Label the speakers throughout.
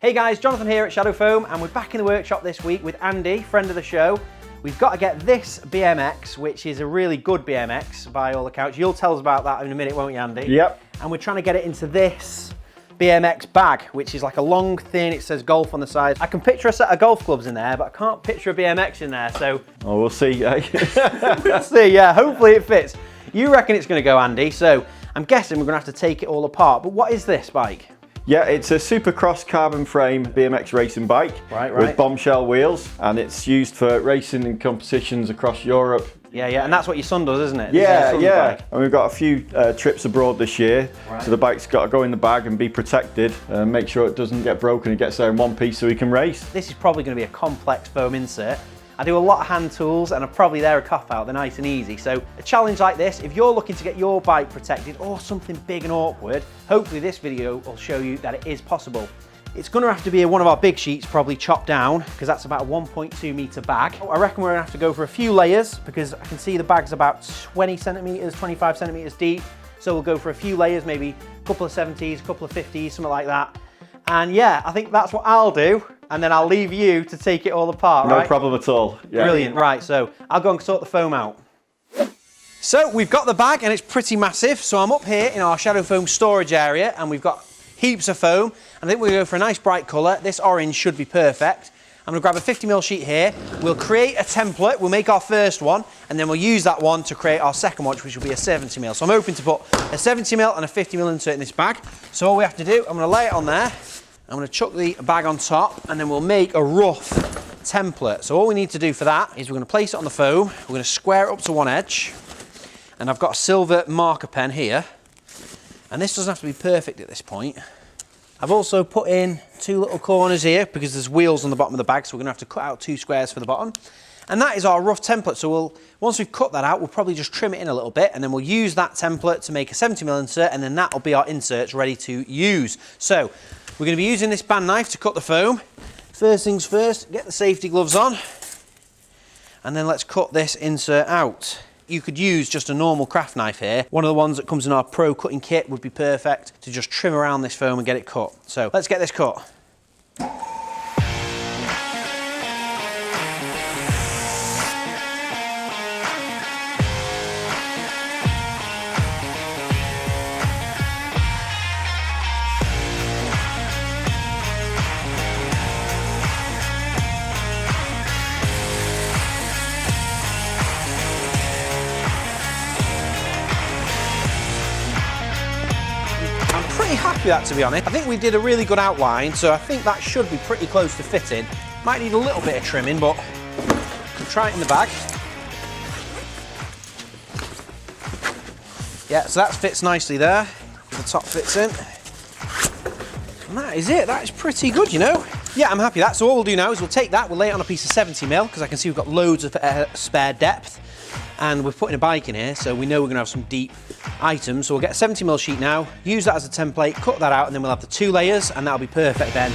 Speaker 1: Hey guys, Jonathan here at Shadow Foam, and we're back in the workshop this week with Andy, friend of the show. We've got to get this BMX, which is a really good BMX by all accounts. You'll tell us about that in a minute, won't you, Andy?
Speaker 2: Yep.
Speaker 1: And we're trying to get it into this BMX bag, which is like a long, thin, it says golf on the side. I can picture a set of golf clubs in there, but I can't picture a BMX in there, so...
Speaker 2: Oh, we'll see.
Speaker 1: We'll see, yeah, hopefully it fits. You reckon it's going to go, Andy, so I'm guessing we're going to have to take it all apart. But what is this bike?
Speaker 2: Yeah, it's a Supercross carbon frame BMX racing bike with bombshell wheels, and it's used for racing in competitions across Europe.
Speaker 1: Yeah, and that's what your son does, isn't it?
Speaker 2: Yeah. And we've got a few trips abroad this year, so the bike's got to go in the bag and be protected, and make sure it doesn't get broken, it gets there in one piece so we can race.
Speaker 1: This is probably going to be a complex foam insert. I do a lot of hand tools and I'm probably there a cop out, they're nice and easy. So a challenge like this, if you're looking to get your bike protected or something big and awkward, hopefully this video will show you that it is possible. It's going to have to be one of our big sheets, probably chopped down, because that's about a 1.2 metre bag. I reckon we're going to have to go for a few layers, because I can see the bag's about 20 centimetres, 25 centimetres deep. So we'll go for a few layers, maybe a couple of 70s, a couple of 50s, something like that. And yeah, I think that's what I'll do. And then I'll leave you to take it all apart, right?
Speaker 2: No problem at all. Yeah.
Speaker 1: Brilliant, right, so I'll go and sort the foam out. So we've got the bag and it's pretty massive. So I'm up here in our Shadow Foam storage area and we've got heaps of foam. And I think we're going to go for a nice bright colour. This orange should be perfect. I'm going to grab a 50mm sheet here. We'll create a template, we'll make our first one, and then we'll use that one to create our second one, which will be a 70mm. So I'm hoping to put a 70mm and a 50mm insert in this bag. So all we have to do, I'm going to lay it on there. I'm going to chuck the bag on top and then we'll make a rough template. So all we need to do for that is we're going to place it on the foam, we're going to square it up to one edge, and I've got a silver marker pen here, and this doesn't have to be perfect at this point. I've also put in two little corners here because there's wheels on the bottom of the bag, so we're going to have to cut out two squares for the bottom. And that is our rough template. So once we've cut that out, we'll probably just trim it in a little bit, and then we'll use that template to make a 70mm insert, and then that'll be our inserts ready to use. So we're going to be using this band knife to cut the foam. First things first, get the safety gloves on, and then let's cut this insert out. You could use just a normal craft knife here. One of the ones that comes in our pro cutting kit would be perfect to just trim around this foam and get it cut. So let's get this cut. Happy with that, to be honest. I think we did a really good outline, so I think that should be pretty close to fitting. Might need a little bit of trimming, but we'll try it in the bag. Yeah, so that fits nicely there. The top fits in. And that is it. That is pretty good, you know. Yeah, I'm happy with that. So what we'll do now is we'll take that, we'll lay it on a piece of 70mm, because I can see we've got loads of spare depth. And we're putting a bike in here, so we know we're going to have some deep items. So we'll get a 70mm sheet now, use that as a template, cut that out, and then we'll have the two layers, and that'll be perfect then.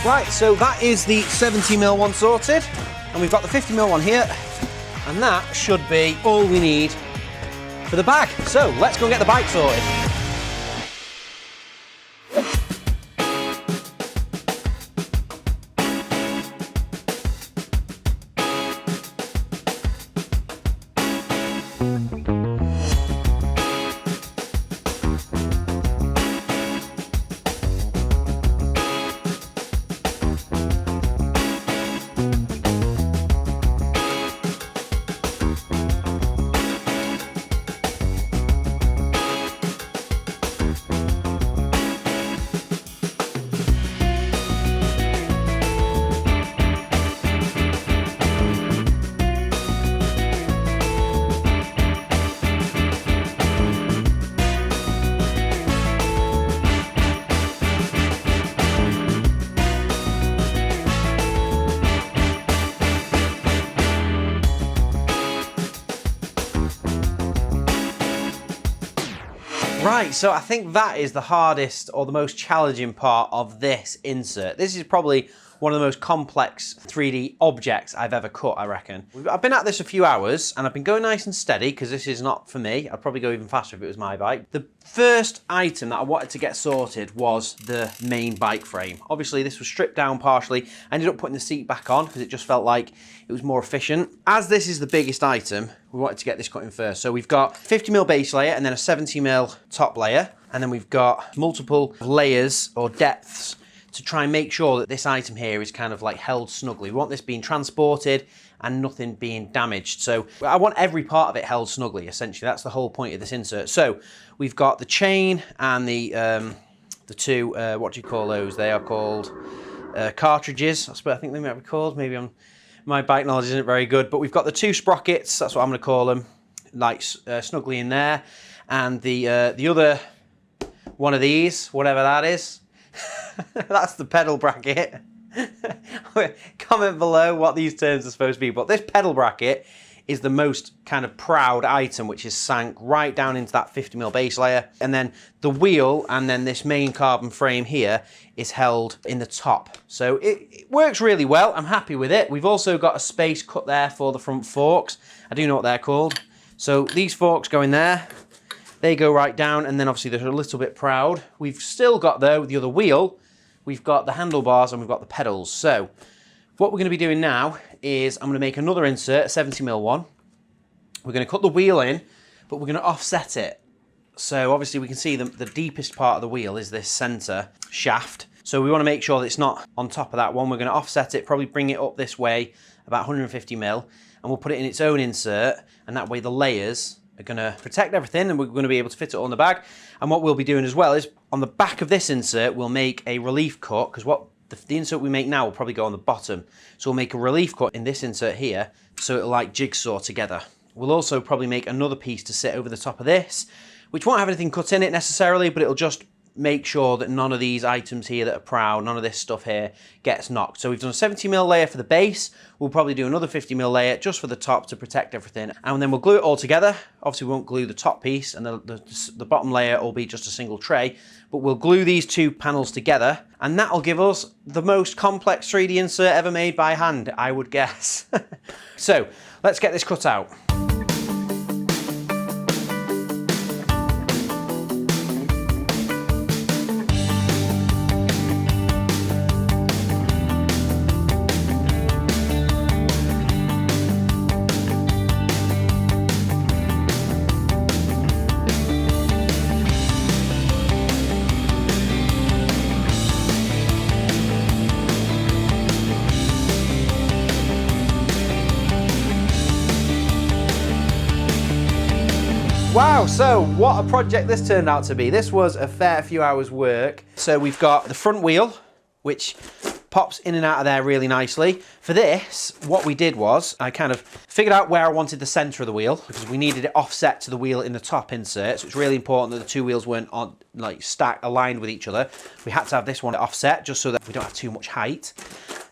Speaker 1: Right, so that is the 70mm one sorted, and we've got the 50mm one here, and that should be all we need for the bag. So let's go and get the bike sorted. Right, so I think that is the hardest or the most challenging part of this insert. This is probably one of the most complex 3D objects I've ever cut, I reckon. I've been at this a few hours and I've been going nice and steady because this is not for me. I'd probably go even faster if it was my bike. The first item that I wanted to get sorted was the main bike frame. Obviously this was stripped down partially. I ended up putting the seat back on because it just felt like it was more efficient. As this is the biggest item, we wanted to get this cut in first. So we've got 50mm base layer and then a 70mm top layer. And then we've got multiple layers or depths to try and make sure that this item here is kind of like held snugly. We want this being transported and nothing being damaged. So I want every part of it held snugly, essentially. That's the whole point of this insert. So we've got the chain and the two, what do you call those? They are called cartridges. I think they might be called. Maybe my bike knowledge isn't very good, but we've got the two sprockets, that's what I'm gonna call them, like snugly in there. And the other one of these, whatever that is, that's the pedal bracket. Comment below what these terms are supposed to be, but this pedal bracket is the most kind of proud item, which is sank right down into that 50mm base layer. And then the wheel and then this main carbon frame here is held in the top. So it works really well. I'm happy with it. We've also got a space cut there for the front forks. I do know what they're called. So these forks go in there. They go right down, and then obviously they're a little bit proud. We've still got, though, the other wheel. We've got the handlebars and we've got the pedals. So what we're going to be doing now is I'm going to make another insert, a 70mm one. We're going to cut the wheel in, but we're going to offset it. So obviously we can see the deepest part of the wheel is this center shaft. So we want to make sure that it's not on top of that one. We're going to offset it, probably bring it up this way, about 150mm, and we'll put it in its own insert, and that way the layers are going to protect everything and we're going to be able to fit it all in the bag. And what we'll be doing as well is on the back of this insert we'll make a relief cut, because what the insert we make now will probably go on the bottom. So we'll make a relief cut in this insert here so it'll like jigsaw together. We'll also probably make another piece to sit over the top of this, which won't have anything cut in it necessarily, but it'll just make sure that none of these items here that are proud, none of this stuff here gets knocked. So we've done a 70mm layer for the base. We'll probably do another 50mm layer just for the top to protect everything. And then we'll glue it all together. Obviously we won't glue the top piece, and the bottom layer will be just a single tray, but we'll glue these two panels together, and that'll give us the most complex 3D insert ever made by hand, I would guess. So let's get this cut out. Wow, so what a project this turned out to be. This was a fair few hours work. So we've got the front wheel, which pops in and out of there really nicely. For this, what we did was I kind of figured out where I wanted the center of the wheel, because we needed it offset to the wheel in the top insert. So it's really important that the two wheels weren't on, like stacked, aligned with each other. We had to have this one offset just so that we don't have too much height.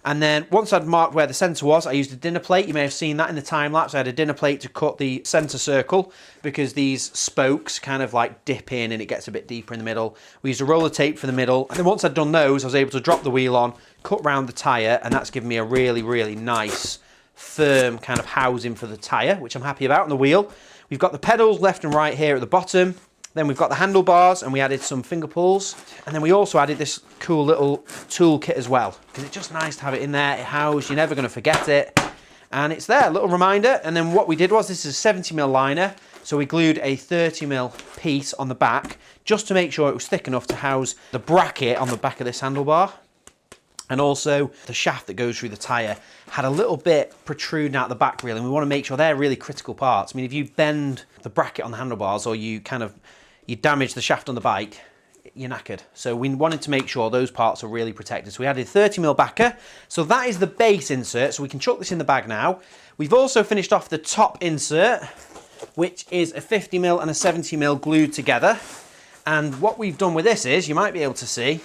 Speaker 1: And then once I'd marked where the center was, I used a dinner plate. You may have seen that in the time lapse. I had a dinner plate to cut the center circle because these spokes kind of like dip in and it gets a bit deeper in the middle. We used a roller tape for the middle. And then once I'd done those, I was able to drop the wheel on, cut round the tire, and that's given me a really, really nice, firm kind of housing for the tire, which I'm happy about, on the wheel. We've got the pedals left and right here at the bottom. Then we've got the handlebars, and we added some finger pulls. And then we also added this cool little tool kit as well, because it's just nice to have it in there. It housed, you're never going to forget it. And it's there, a little reminder. And then what we did was, this is a 70mm liner, so we glued a 30mm piece on the back, just to make sure it was thick enough to house the bracket on the back of this handlebar. And also the shaft that goes through the tyre had a little bit protruding out the back really, and we want to make sure they're really critical parts. I mean, if you bend the bracket on the handlebars or you damage the shaft on the bike, you're knackered. So we wanted to make sure those parts are really protected. So we added 30mm backer. So that is the base insert, so we can chuck this in the bag now. We've also finished off the top insert, which is a 50mm and a 70mm glued together. And what we've done with this is, you might be able to see,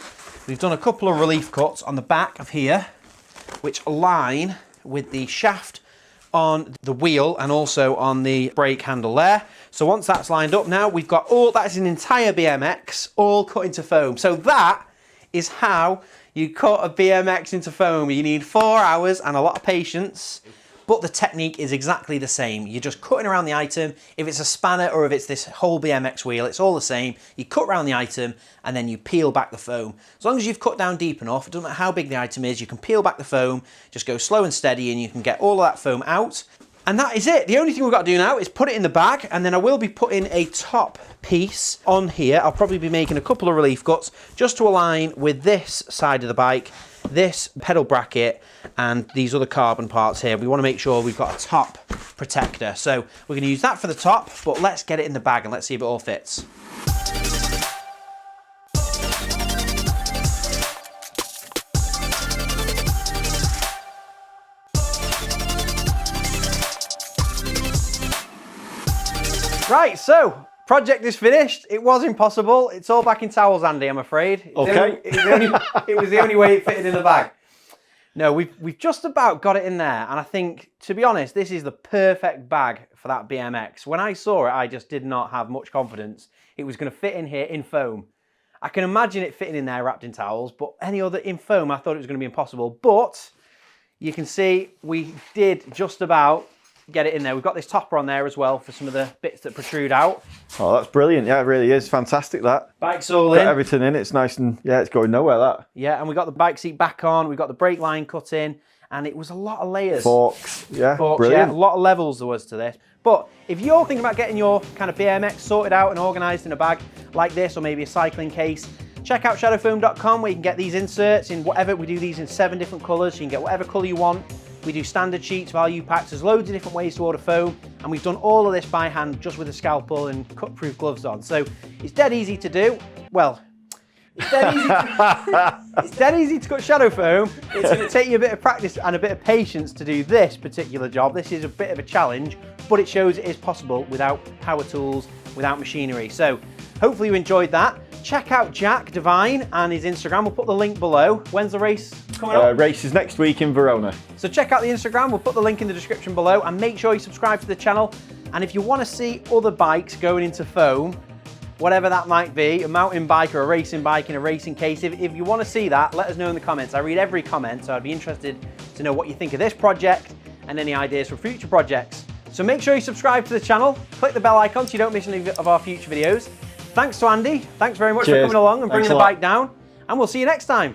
Speaker 1: we've done a couple of relief cuts on the back of here, which align with the shaft on the wheel and also on the brake handle there. So once that's lined up now, we've got that is an entire BMX all cut into foam. So that is how you cut a BMX into foam. You need 4 hours and a lot of patience, but the technique is exactly the same. You're just cutting around the item. If it's a spanner or if it's this whole BMX wheel, it's all the same. You cut around the item and then you peel back the foam. As long as you've cut down deep enough, it doesn't matter how big the item is, you can peel back the foam, just go slow and steady and you can get all of that foam out. And that is it. The only thing we've got to do now is put it in the bag, and then I will be putting a top piece on here. I'll probably be making a couple of relief cuts just to align with this side of the bike, this pedal bracket, and these other carbon parts here. We want to make sure we've got a top protector. So we're going to use that for the top, but let's get it in the bag and let's see if it all fits. Right, so project is finished. It was impossible. It's all back in towels, Andy, I'm afraid.
Speaker 2: Okay.
Speaker 1: It was the only way it fitted in the bag. No, we've just about got it in there. And I think, to be honest, this is the perfect bag for that BMX. When I saw it, I just did not have much confidence it was going to fit in here in foam. I can imagine it fitting in there wrapped in towels, but any other in foam, I thought it was going to be impossible. But you can see we did just about get it in there. We've got this topper on there as well for some of the bits that protrude out.
Speaker 2: Oh, that's brilliant. Yeah, it really is. Fantastic, that.
Speaker 1: Bike's all
Speaker 2: Got
Speaker 1: in.
Speaker 2: everything in. It's nice and, yeah, it's going nowhere, that.
Speaker 1: Yeah, and we got the bike seat back on. We've got the brake line cut in, and it was a lot of layers.
Speaker 2: Forks, yeah,
Speaker 1: Forks,
Speaker 2: brilliant.
Speaker 1: yeah, a lot of levels there was to this. But if you're thinking about getting your kind of BMX sorted out and organised in a bag like this, or maybe a cycling case, check out shadowfoam.com where you can get these inserts in whatever. We do these in 7 different colours, so you can get whatever colour you want. We do standard sheets, value packs, there's loads of different ways to order foam, and we've done all of this by hand just with a scalpel and cut-proof gloves on. So it's dead easy to do. Well, it's dead easy to cut shadow foam. It's going to take you a bit of practice and a bit of patience to do this particular job. This is a bit of a challenge, but it shows it is possible without power tools, without machinery. So hopefully you enjoyed that. Check out Jack Devine and his Instagram. We'll put the link below. When's the race coming up?
Speaker 2: Race is next week in Verona.
Speaker 1: So check out the Instagram. We'll put the link in the description below, and make sure you subscribe to the channel. And if you want to see other bikes going into foam, whatever that might be, a mountain bike or a racing bike in a racing case, if you want to see that, let us know in the comments. I read every comment, so I'd be interested to know what you think of this project and any ideas for future projects. So make sure you subscribe to the channel, click the bell icon so you don't miss any of our future videos. Thanks to Andy. Thanks very much for coming along and bringing the bike down. And we'll see you next time.